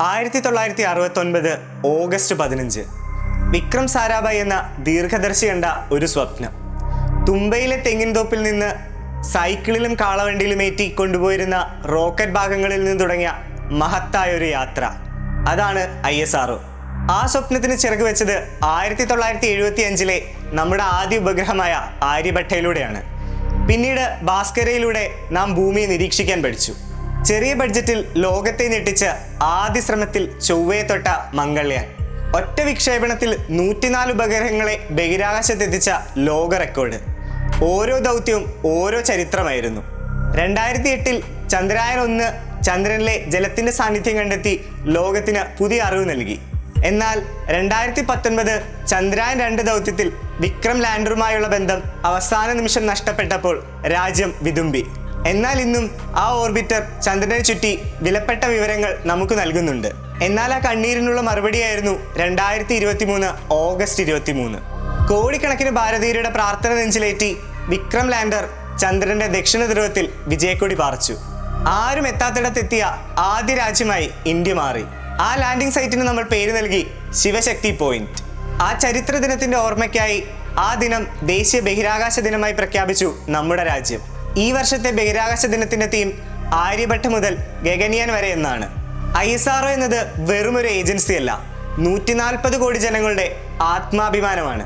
1969 August 15 Vikram Sarabhai എന്ന ദീർഘദർശി കണ്ട ഒരു സ്വപ്നം. തുമ്പയിലെ തെങ്ങിൻ തോപ്പിൽ നിന്ന് സൈക്കിളിലും കാളവണ്ടിയിലും ഏറ്റി കൊണ്ടുപോയിരുന്ന റോക്കറ്റ് ഭാഗങ്ങളിൽ നിന്ന് തുടങ്ങിയ മഹത്തായ ഒരു യാത്ര. അതാണ് ISRO. ആ സ്വപ്നത്തിന് ചിറക് വെച്ചത് 1975 നമ്മുടെ ആദ്യ ഉപഗ്രഹമായ ആര്യഭട്ടയിലൂടെയാണ്. പിന്നീട് ഭാസ്കരയിലൂടെ നാം ഭൂമിയെ നിരീക്ഷിക്കാൻ പഠിച്ചു. ചെറിയ ബഡ്ജറ്റിൽ ലോകത്തെ ഞെട്ടിച്ച ആദ്യ ശ്രമത്തിൽ ചൊവ്വയെ തൊട്ട മംഗൾയാൻ. ഒറ്റ വിക്ഷേപണത്തിൽ 104 ഉപഗ്രഹങ്ങളെ ബഹിരാകാശത്തെത്തിച്ച ലോക റെക്കോർഡ്. ഓരോ ദൗത്യവും ഓരോ ചരിത്രമായിരുന്നു. 2008 ചന്ദ്രയാൻ 1 ചന്ദ്രനിലെ ജലത്തിന്റെ സാന്നിധ്യം കണ്ടെത്തി ലോകത്തിന് പുതിയ അറിവ് നൽകി. എന്നാൽ 2019 ചന്ദ്രയാൻ 2 ദൗത്യത്തിൽ വിക്രം ലാൻഡറുമായുള്ള ബന്ധം അവസാന നിമിഷം നഷ്ടപ്പെട്ടപ്പോൾ രാജ്യം വിതുമ്പി. എന്നാൽ ഇന്നും ആ ഓർബിറ്റർ ചന്ദ്രനെ ചുറ്റി വിലപ്പെട്ട വിവരങ്ങൾ നമുക്ക് നൽകുന്നുണ്ട്. എന്നാൽ ആ കണ്ണീരിനുള്ള മറുപടിയായിരുന്നു 2023 ഓഗസ്റ്റ് 23. കോടിക്കണക്കിന് ഭാരതീയരുടെ പ്രാർത്ഥന നെഞ്ചിലേറ്റി വിക്രം ലാൻഡർ ചന്ദ്രന്റെ ദക്ഷിണ ധ്രുവത്തിൽ വിജയക്കൊടി പാറിച്ചു. ആരും എത്താത്തിടത്തെത്തിയ ആദ്യ രാജ്യമായി ഇന്ത്യ മാറി. ആ ലാൻഡിംഗ് സൈറ്റിന് നമ്മൾ പേര് നൽകി ശിവശക്തി പോയിന്റ്. ആ ചരിത്ര ദിനത്തിന്റെ ഓർമ്മയ്ക്കായി ആ ദിനം ദേശീയ ബഹിരാകാശ ദിനമായി പ്രഖ്യാപിച്ചു നമ്മുടെ രാജ്യം. ഈ വർഷത്തെ ബഹിരാകാശ ദിനത്തിന്റെ തീം ആര്യഭട്ട മുതൽ ഗഗൻയാൻ വരെ എന്നാണ്. ISRO എന്നത് വെറുമൊരു ഏജൻസിയല്ല, 140 കോടി ജനങ്ങളുടെ ആത്മാഭിമാനമാണ്.